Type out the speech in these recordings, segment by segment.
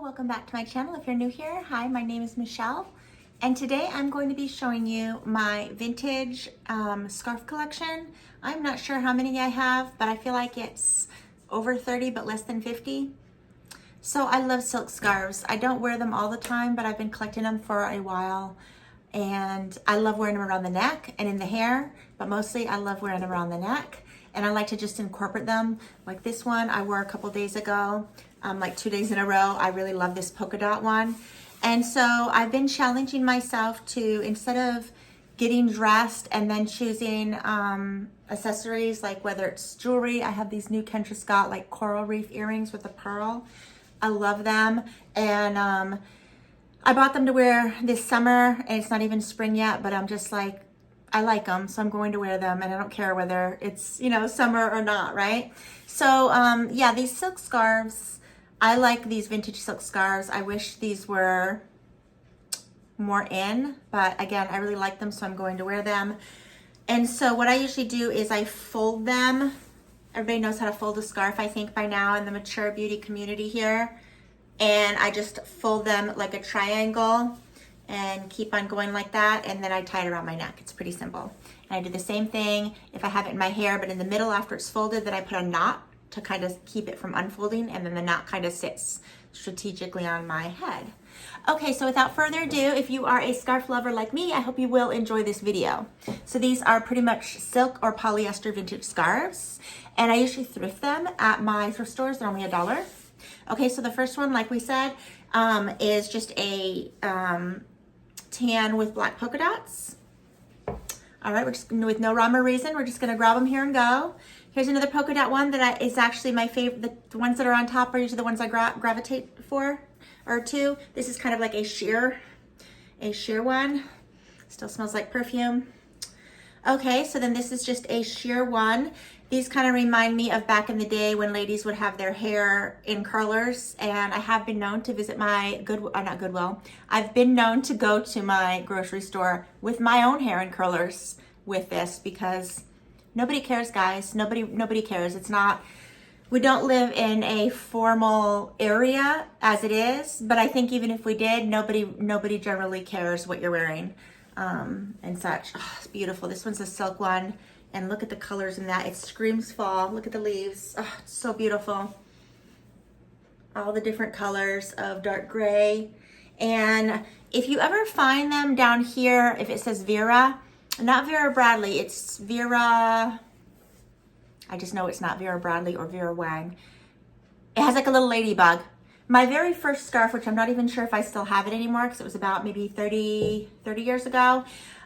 welcome back to my channel. If you're new here, hi, my name is Michelle, and today I'm going to be showing you my vintage scarf collection. I'm not sure how many I have, but I feel like it's over 30 but less than 50. So I love silk scarves. I don't wear them all the time, but I've been collecting them for a while, and I love wearing them around the neck and in the hair, but mostly I love wearing them around the neck. And I like to just incorporate them. Like this one I wore a couple days ago, like 2 days in a row. I really love this polka dot one. And so I've been challenging myself to, instead of getting dressed and then choosing accessories, like whether it's jewelry, I have these new Kendra Scott like coral reef earrings with a pearl. I love them. And I bought them to wear this summer, and it's not even spring yet, but I'm just like, I like them, so I'm going to wear them, and I don't care whether it's, you know, summer or not, right? So yeah, these silk scarves, I like these vintage silk scarves. I wish these were more in, but again, I really like them, so I'm going to wear them. And so what I usually do is I fold them. Everybody knows how to fold a scarf, I think, by now in the mature beauty community here. And I just fold them like a triangle and keep on going like that, and then I tie it around my neck. It's pretty simple. And I do the same thing if I have it in my hair, but in the middle after it's folded, then I put a knot to kind of keep it from unfolding, and then the knot kind of sits strategically on my head. Okay, so without further ado, if you are a scarf lover like me, I hope you will enjoy this video. So these are pretty much silk or polyester vintage scarves, and I usually thrift them at my thrift stores. They're only $1. Okay, so the first one, like we said, is just a tan with black polka dots. All right, we're just with no rhyme or reason, we're just gonna grab them here and go. Here's another polka dot one that is actually my favorite. The ones that are on top are usually the ones I gravitate for or to. This is kind of like a sheer one. Still smells like perfume. Okay, so then this is just a sheer one. These kind of remind me of back in the day when ladies would have their hair in curlers, and I have been known to visit my I've been known to go to my grocery store with my own hair in curlers with this, because nobody cares, guys. Nobody cares. It's not, we don't live in a formal area as it is, but I think even if we did, nobody generally cares what you're wearing and such. Oh, it's beautiful. This one's a silk one. And look at the colors in that. It screams fall. Look at the leaves. Oh, it's so beautiful. All the different colors of dark gray. And if you ever find them down here, if it says Vera, not Vera Bradley, it's Vera, I just know it's not Vera Bradley or Vera Wang. It has like a little ladybug. My very first scarf, which I'm not even sure if I still have it anymore, because it was about maybe 30 years ago,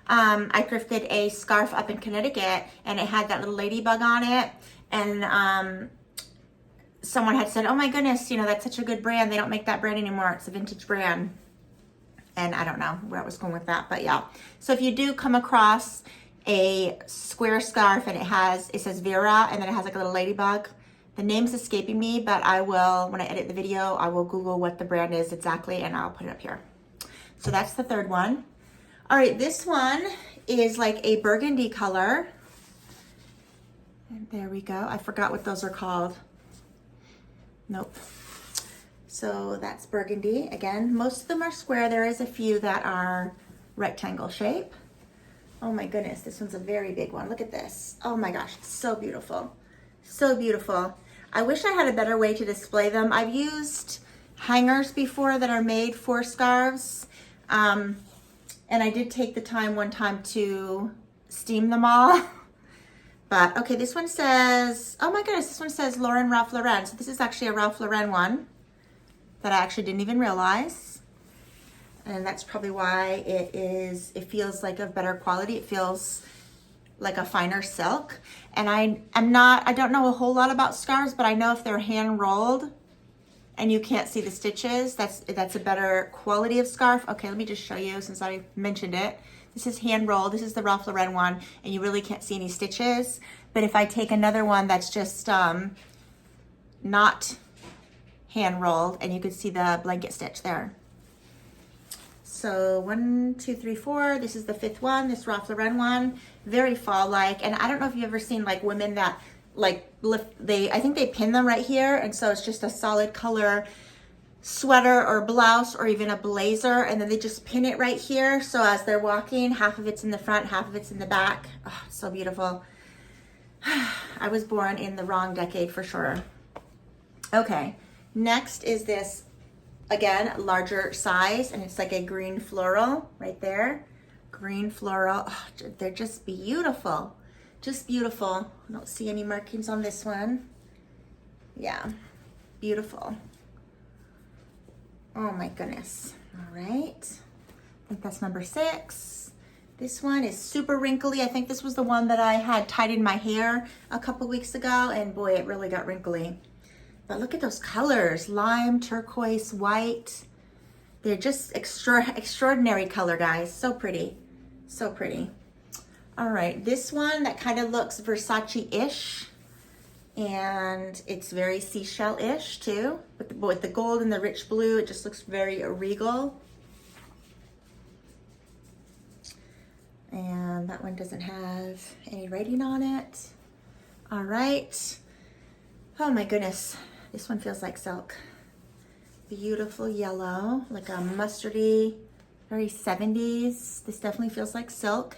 I thrifted a scarf up in Connecticut, and it had that little ladybug on it. And someone had said, oh my goodness, you know, that's such a good brand. They don't make that brand anymore. It's a vintage brand. And I don't know where I was going with that, but yeah. So if you do come across a square scarf and it says Vera, and then it has like a little ladybug, the name's escaping me, but I will, when I edit the video, I will Google what the brand is exactly, and I'll put it up here. So that's the third one. All right, this one is like a burgundy color. And there we go. I forgot what those are called. Nope. So that's burgundy. Again, most of them are square. There is a few that are rectangle shape. Oh my goodness, this one's a very big one. Look at this. Oh my gosh, it's so beautiful. So beautiful. I wish I had a better way to display them. I've used hangers before that are made for scarves. And I did take the time one time to steam them all. But okay, this one says, oh my goodness, this one says Lauren Ralph Lauren. So this is actually a Ralph Lauren one that I actually didn't even realize. And that's probably why it feels like of better quality. It feels like a finer silk. And I don't know a whole lot about scarves, but I know if they're hand rolled and you can't see the stitches, that's a better quality of scarf. Okay, let me just show you since I mentioned it. This is hand rolled. This is the Ralph Lauren one, and you really can't see any stitches. But if I take another one that's just not hand rolled, and you could see the blanket stitch there. So 1, 2, 3, 4. This is the fifth one, this Ralph Lauren one. Very fall-like. And I don't know if you've ever seen like women that like lift, I think they pin them right here, and so it's just a solid color sweater or blouse or even a blazer, and then they just pin it right here. So as they're walking, half of it's in the front, half of it's in the back. Oh, it's so beautiful. I was born in the wrong decade for sure. Okay, next is this, again, larger size, and it's like a green floral right there. Green floral. Oh, they're just beautiful. Just beautiful. I don't see any markings on this one. Yeah, beautiful. Oh my goodness. All right. I think that's number 6. This one is super wrinkly. I think this was the one that I had tied in my hair a couple weeks ago, and boy, it really got wrinkly. But look at those colors, lime, turquoise, white. They're just extraordinary color, guys. So pretty, so pretty. All right, this one that kind of looks Versace-ish, and it's very seashell-ish too. But with the gold and the rich blue, it just looks very regal. And that one doesn't have any writing on it. All right. Oh my goodness. This one feels like silk. Beautiful yellow, like a mustardy, very 70s. This definitely feels like silk.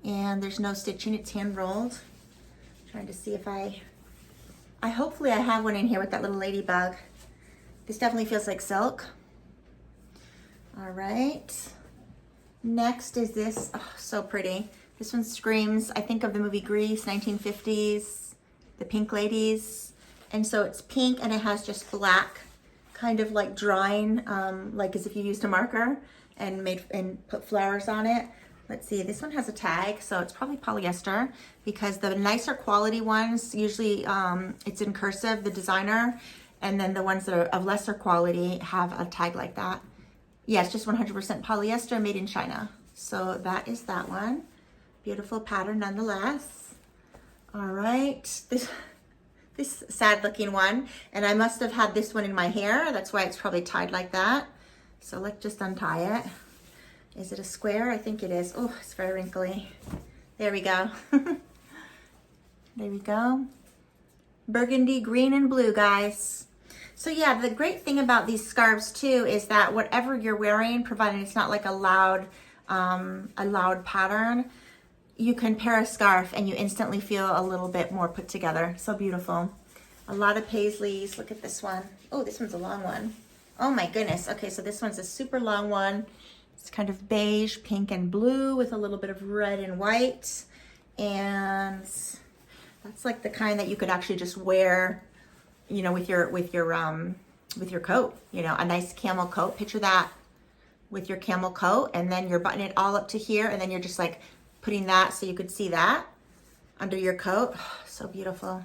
And there's no stitching, it's hand rolled. Trying to see if hopefully I have one in here with that little ladybug. This definitely feels like silk. All right. Next is this, oh, so pretty. This one screams, I think of the movie Grease, 1950s, the Pink Ladies. And so it's pink and it has just black, kind of like drawing, like as if you used a marker and put flowers on it. Let's see, this one has a tag, so it's probably polyester, because the nicer quality ones, usually it's in cursive, the designer, and then the ones that are of lesser quality have a tag like that. Yeah, it's just 100% polyester, made in China. So that is that one. Beautiful pattern nonetheless. All right, this sad looking one, and I must have had this one in my hair. That's why it's probably tied like that. So let's just untie it. Is it a square? I think it is. Oh, it's very wrinkly. There we go. There we go. Burgundy, green, and blue, guys. So yeah, the great thing about these scarves too is that whatever you're wearing, provided it's not like a loud pattern, you can pair a scarf and you instantly feel a little bit more put together. So beautiful. A lot of paisleys. Look at this one. Oh, this one's a long one. Oh my goodness. Okay, so this one's a super long one. It's kind of beige, pink, and blue with a little bit of red and white. And that's like the kind that you could actually just wear, you know, with your coat, you know, a nice camel coat. Picture that with your camel coat, and then you're buttoning it all up to here, and then you're just like putting that so you could see that under your coat. Oh, so beautiful.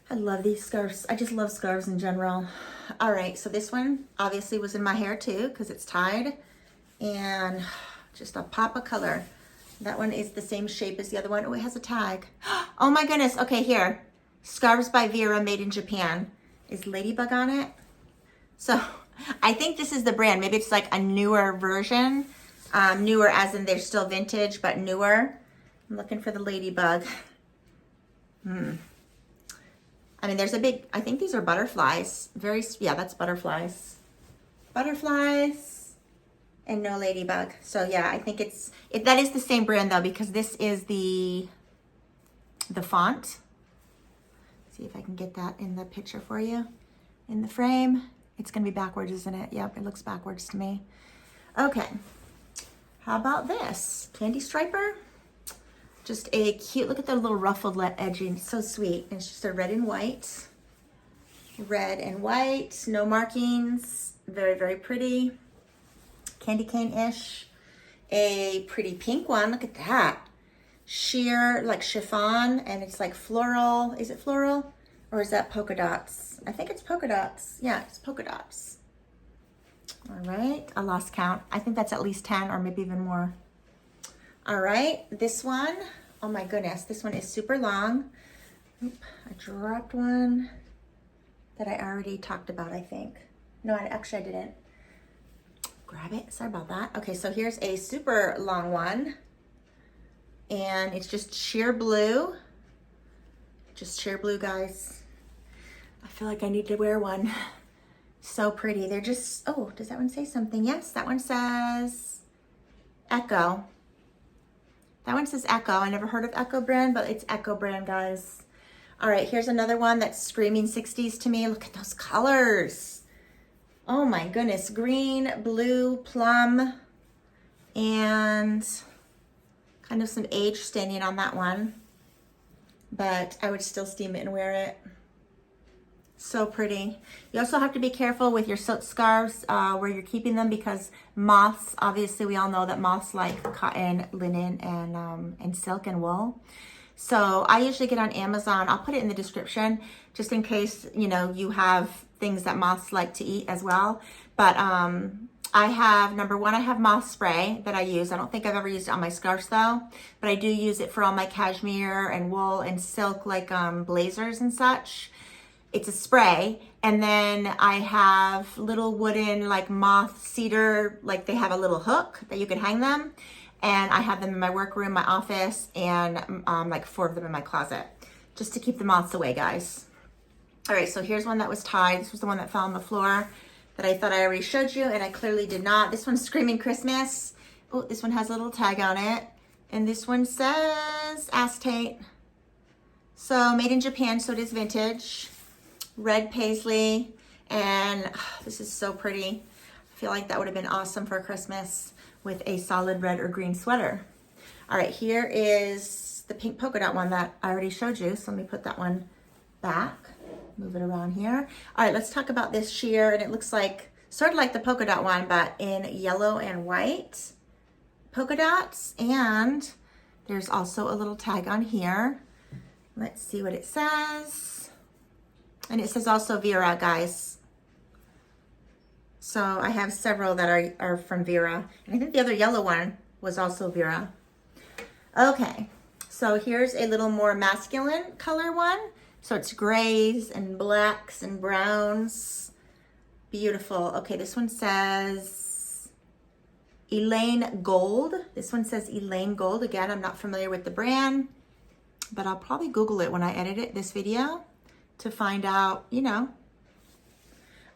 I love these scarves. I just love scarves in general. All right, so this one obviously was in my hair too because it's tied, and just a pop of color. That one is the same shape as the other one. Oh, it has a tag. Oh my goodness. Okay, here. Scarves by Vera, made in Japan. Is Ladybug on it? So I think this is the brand. Maybe it's like a newer version. Newer as in they're still vintage, but newer. I'm looking for the Ladybug. I mean, there's a big, I think these are butterflies. Yeah, that's butterflies. Butterflies and no ladybug. So yeah, I think that is the same brand though, because this is the font. See if I can get that in the picture for you. In the frame. It's gonna be backwards, isn't it? Yep, it looks backwards to me. Okay, how about this? Candy striper. Just a cute, look at the little ruffled edging, so sweet. And it's just a red and white. Red and white, no markings, very, very pretty. Candy cane-ish. A pretty pink one, look at that. Sheer, like chiffon, and it's like floral. Is it floral? Or is that polka dots? I think it's polka dots. Yeah, it's polka dots. All right, I lost count. I think that's at least 10 or maybe even more. All right, this one, oh my goodness, this one is super long. Oop, I dropped one that I already talked about, I think. No, actually I didn't. Grab it, sorry about that. Okay, so here's a super long one. And it's just sheer blue. Just sheer blue, guys. I feel like I need to wear one. So pretty. They're just, oh, does that one say something? Yes, that one says Echo. That one says Echo. I never heard of Echo brand, but it's Echo brand, guys. All right, here's another one that's screaming 60s to me. Look at those colors. Oh my goodness. Green, blue, plum, and kind of some age staining on that one. But I would still steam it and wear it. So pretty. You also have to be careful with your silk scarves where you're keeping them, because moths, obviously we all know that moths like cotton, linen, and silk and wool. So I usually get on Amazon. I'll put it in the description just in case, you know, you have things that moths like to eat as well. But I have, number one, I have moth spray that I use. I don't think I've ever used it on my scarves though, but I do use it for all my cashmere and wool and silk, like blazers and such. It's a spray. And then I have little wooden like moth cedar, like they have a little hook that you can hang them. And I have them in my workroom, my office, and like 4 of them in my closet, just to keep the moths away, guys. All right, so here's one that was tied. This was the one that fell on the floor that I thought I already showed you, and I clearly did not. This one's Screaming Christmas. Oh, this one has a little tag on it. And this one says acetate. So made in Japan, so it is vintage. Red paisley, and this is so pretty. I feel like that would have been awesome for Christmas with a solid red or green sweater. All right, here is the pink polka dot one that I already showed you. So let me put that one back, move it around here. All right, let's talk about this sheer, and it looks like sort of like the polka dot one, but in yellow and white polka dots. And there's also a little tag on here. Let's see what it says. And it says also Vera, guys. So I have several that are from Vera. And I think the other yellow one was also Vera. Okay, so here's a little more masculine color one. So it's grays and blacks and browns. Beautiful. Okay, this one says Elaine Gold. This one says Elaine Gold. Again, I'm not familiar with the brand, but I'll probably Google it when I edit this video to find out, you know.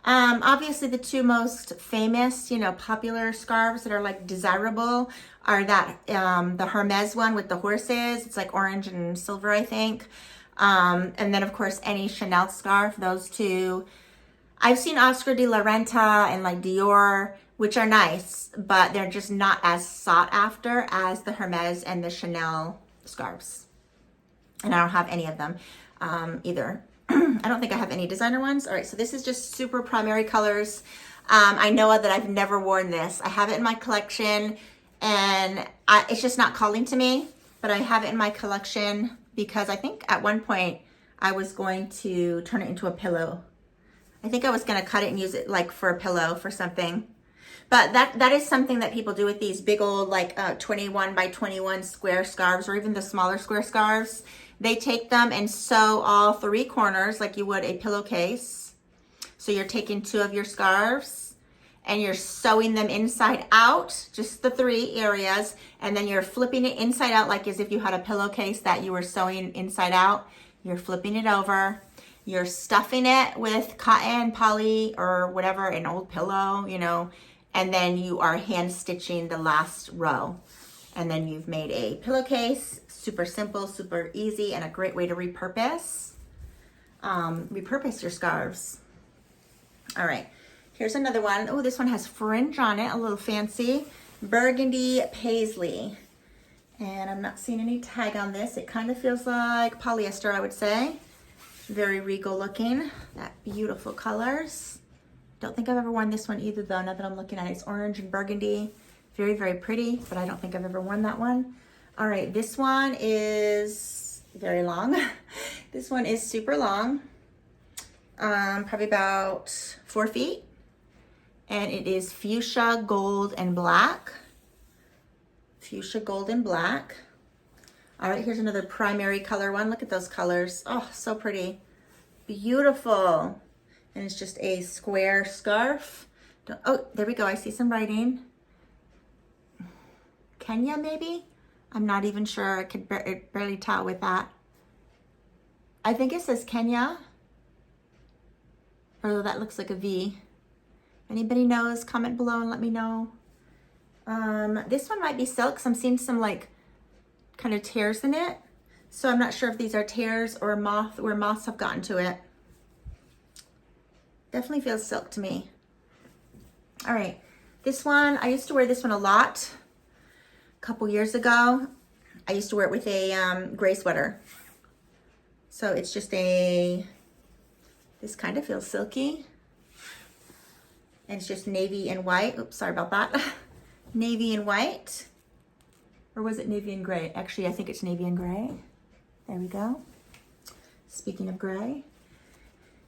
Obviously the 2 most famous, you know, popular scarves that are like desirable are that, the Hermes one with the horses. It's like orange and silver, I think. And then of course any Chanel scarf, those 2. I've seen Oscar de la Renta and like Dior, which are nice, but they're just not as sought after as the Hermes and the Chanel scarves. And I don't have any of them either. I don't think I have any designer ones. All right, so this is just super primary colors. I know that I've never worn this. I have it in my collection, and it's just not calling to me, but I have it in my collection because I think at one point I was going to turn it into a pillow. I think I was going to cut it and use it like for a pillow for something. But that is something that people do with these big old like 21 by 21 square scarves, or even the smaller square scarves. They take them and sew all 3 corners like you would a pillowcase. So you're taking 2 of your scarves and you're sewing them inside out, just the 3 areas, and then you're flipping it inside out like as if you had a pillowcase that you were sewing inside out. You're flipping it over. You're stuffing it with cotton, poly, or whatever, an old pillow, you know, and then you are hand stitching the last row. And then you've made a pillowcase. Super simple, super easy, and a great way to repurpose your scarves. All right, here's another one. Oh, this one has fringe on it, a little fancy. Burgundy paisley. And I'm not seeing any tag on this. It kind of feels like polyester, I would say. Very regal looking. That beautiful colors. Don't think I've ever worn this one either though, now that I'm looking at it. It's orange and burgundy. Very, very pretty, but I don't think I've ever worn that one. All right, this one is very long. This one is super long, probably about 4 feet. And it is fuchsia, gold, and black. Fuchsia, gold, and black. All right, here's another primary color one. Look at those colors. Oh, so pretty. Beautiful. And it's just a square scarf. Oh, there we go. I see some writing. Kenya, maybe? I'm not even sure. I could barely tell with that. I think it says Kenya. Or that looks like a V. Anybody knows, comment below and let me know. This one might be silk, so I'm seeing some like kind of tears in it. So I'm not sure if these are tears or moth, where moths have gotten to it. Definitely feels silk to me. All right, this one, I used to wear this one a lot. A couple years ago, I used to wear it with a gray sweater. So it's just this kind of feels silky. And it's just navy and white. Oops, sorry about that. Navy and white. Or was it navy and gray? Actually, I think it's navy and gray. There we go. Speaking of gray.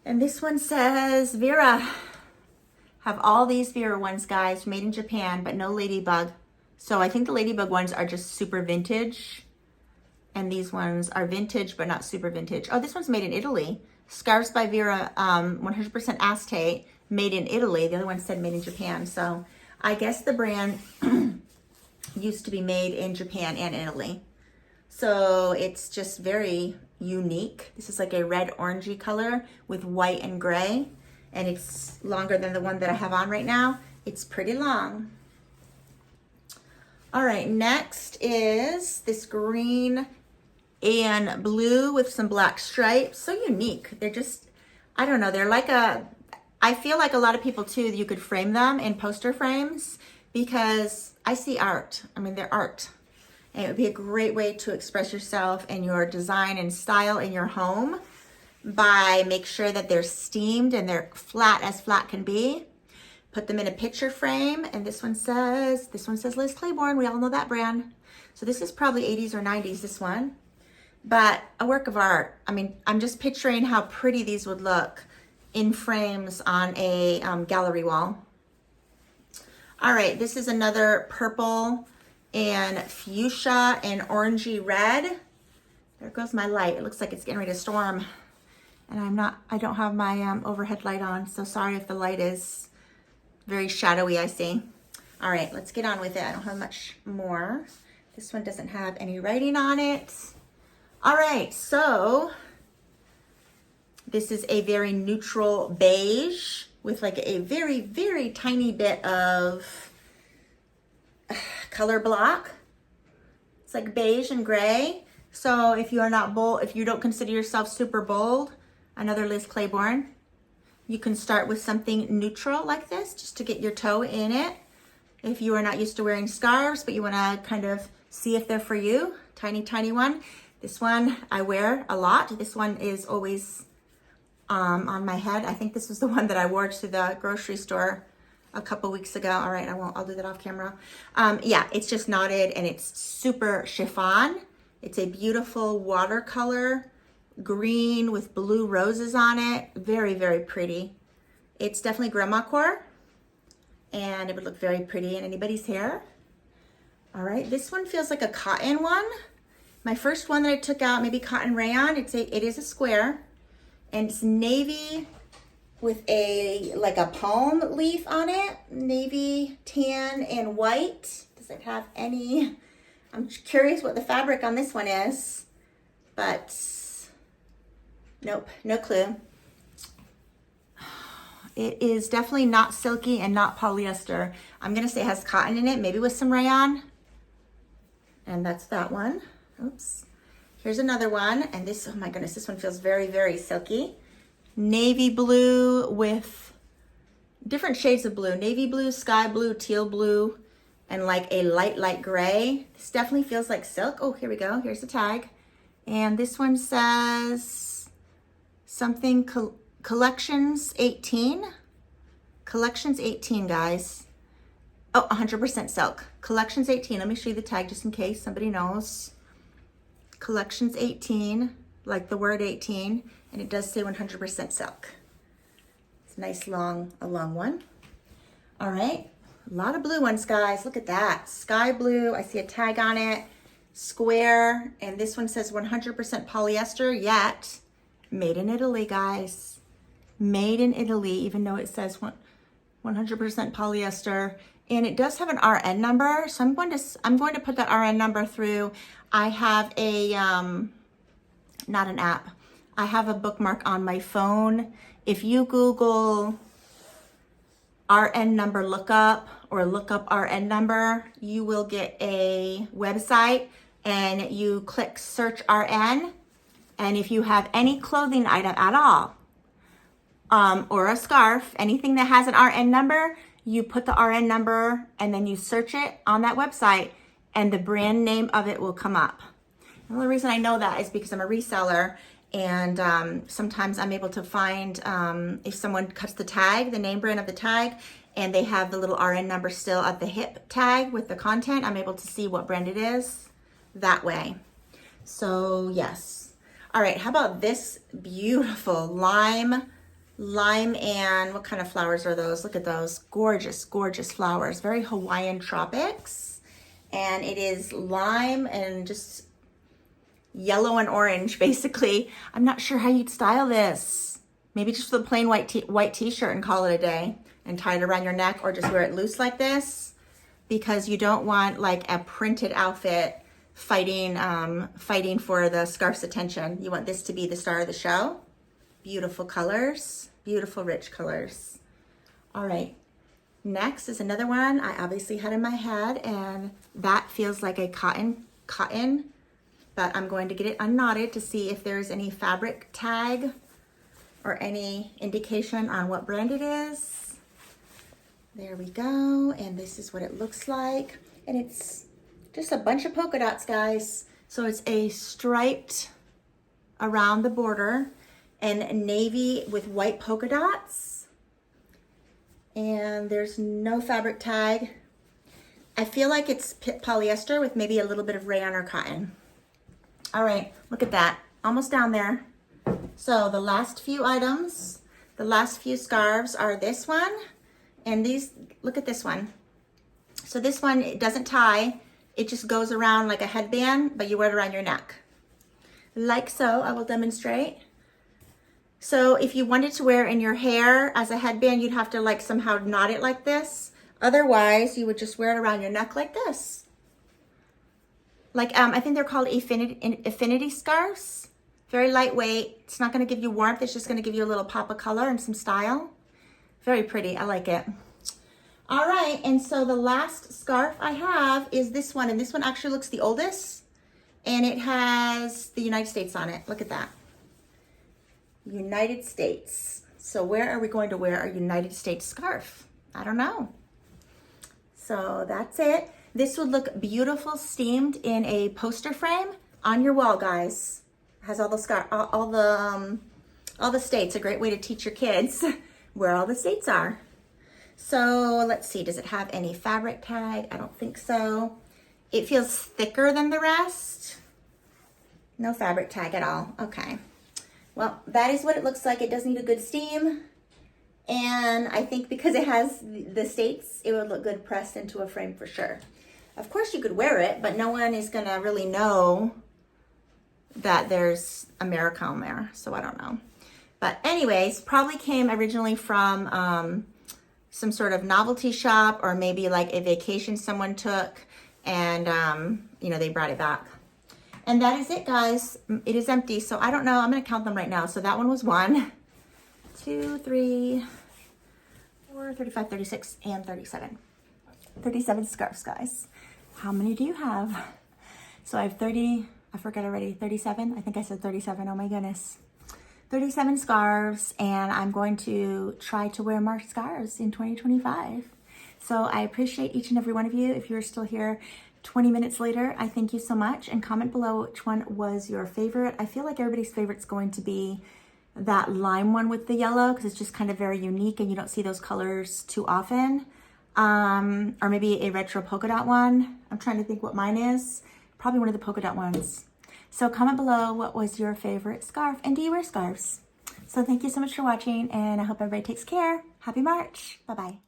And this one says, Vera. Have all these Vera ones, guys, made in Japan, but no ladybug. So I think the ladybug ones are just super vintage. And these ones are vintage, but not super vintage. Oh, this one's made in Italy. Scarves by Vera, 100% acetate, made in Italy. The other one said made in Japan. So I guess the brand used to be made in Japan and Italy. So it's just very unique. This is like a red orangey color with white and gray. And it's longer than the one that I have on right now. It's pretty long. All right, next is this green and blue with some black stripes. So unique. They're just, I don't know, they're like I feel like a lot of people too, you could frame them in poster frames because I see art. I mean, they're art. And it would be a great way to express yourself and your design and style in your home by make sure that they're steamed and they're flat as flat can be. Put them in a picture frame. And this one says Liz Claiborne. We all know that brand. So this is probably 80s or 90s, this one. But a work of art. I mean, I'm just picturing how pretty these would look in frames on a gallery wall. All right, this is another purple and fuchsia and orangey red. There goes my light. It looks like it's getting ready to storm. And I don't have my overhead light on, so sorry if the light is very shadowy, I see. All right, let's get on with it. I don't have much more. This one doesn't have any writing on it. All right, so this is a very neutral beige with like a very, very tiny bit of color block. It's like beige and gray. So if you are not bold, if you don't consider yourself super bold, another Liz Claiborne, you can start with something neutral like this just to get your toe in it. If you are not used to wearing scarves, but you want to kind of see if they're for you, tiny, tiny one. This one I wear a lot. This one is always on my head. I think this was the one that I wore to the grocery store a couple weeks ago. All right, I'll do that off camera. Yeah, it's just knotted and it's super chiffon. It's a beautiful watercolor green with blue roses on it. Very, very pretty. It's definitely grandma core and it would look very pretty in anybody's hair. All right, this one feels like a cotton one. My first one that I took out, maybe cotton rayon. It is a square and it's navy with like a palm leaf on it. Navy, tan, and white. Does it have any? I'm curious what the fabric on this one is, but nope, no clue. It is definitely not silky and not polyester. I'm gonna say it has cotton in it, maybe with some rayon. And that's that one. Oops. Here's another one. And this, oh my goodness, this one feels very, very silky. Navy blue with different shades of blue. Navy blue, sky blue, teal blue, and like a light, light gray. This definitely feels like silk. Oh, here we go. Here's the tag. And this one says something Collections 18. Collections 18, guys. Oh, 100% silk. Collections 18. Let me show you the tag just in case somebody knows. Collections 18, like the word 18, and it does say 100% silk. It's a nice a long one. All right, a lot of blue ones, guys. Look at that. Sky blue, I see a tag on it. Square, and this one says 100% polyester, yet made in Italy, guys. Made in Italy, even though it says 100% polyester. And it does have an RN number, so I'm going to put that RN number through. I have a, not an app. I have a bookmark on my phone. If you Google RN number lookup or lookup RN number, you will get a website and you click search RN. And if you have any clothing item at all, or a scarf, anything that has an RN number, you put the RN number and then you search it on that website and the brand name of it will come up. The only reason I know that is because I'm a reseller, and sometimes I'm able to find if someone cuts the tag, the name brand of the tag, and they have the little RN number still at the hip tag with the content, I'm able to see what brand it is that way. So yes. All right, how about this beautiful lime and what kind of flowers are those? Look at those, gorgeous, gorgeous flowers, very Hawaiian tropics. And it is lime and just yellow and orange, basically. I'm not sure how you'd style this. Maybe just with a plain white t-shirt and call it a day and tie it around your neck, or just wear it loose like this, because you don't want like a printed outfit fighting for the scarf's attention. You want this to be the star of the show. Beautiful colors, beautiful rich colors. All right, next is another one I obviously had in my head, and that feels like a cotton, but I'm going to get it unknotted to see if there's any fabric tag or any indication on what brand it is. There we go, and this is what it looks like. And it's just a bunch of polka dots, guys. So it's a striped around the border and navy with white polka dots. And there's no fabric tag. I feel like it's polyester with maybe a little bit of rayon or cotton. All right, look at that, almost down there. So the last few items, the last few scarves are this one, and these, look at this one. So this one, it doesn't tie, it just goes around like a headband, but you wear it around your neck. Like so, I will demonstrate. So if you wanted to wear in your hair as a headband, you'd have to like somehow knot it like this. Otherwise, you would just wear it around your neck like this. Like, I think they're called affinity scarves. Very lightweight. It's not going to give you warmth. It's just going to give you a little pop of color and some style. Very pretty. I like it. All right. And so the last scarf I have is this one. And this one actually looks the oldest. And it has the United States on it. Look at that. United States. So where are we going to wear a United States scarf? I don't know. So that's it. This would look beautiful steamed in a poster frame on your wall, guys. It has all the all the states. A great way to teach your kids where all the states are. So let's see, does it have any fabric tag? I don't think so. It feels thicker than the rest. No fabric tag at all. Okay. Well, that is what it looks like. It does need a good steam. And I think because it has the states, it would look good pressed into a frame for sure. Of course you could wear it, but no one is gonna really know that there's America on there, so I don't know. But anyways, probably came originally from some sort of novelty shop, or maybe like a vacation someone took, and you know, they brought it back. And that is it, guys. It is empty, so I don't know. I'm gonna count them right now. So that one was 1, 2, 3, 4, 35, 36, and 37. 37 scarves, guys. How many do you have? So I have 30, I forgot already, 37? I think I said 37, oh my goodness. 37 scarves, and I'm going to try to wear more scarves in 2025. So I appreciate each and every one of you. If you're still here 20 minutes later, I thank you so much, and comment below which one was your favorite. I feel like everybody's favorite's going to be that lime one with the yellow, because it's just kind of very unique and you don't see those colors too often. Or maybe a retro polka dot one. I'm trying to think what mine is. Probably one of the polka dot ones. So comment below what was your favorite scarf, and do you wear scarves? So thank you so much for watching, and I hope everybody takes care. Happy March. Bye-bye.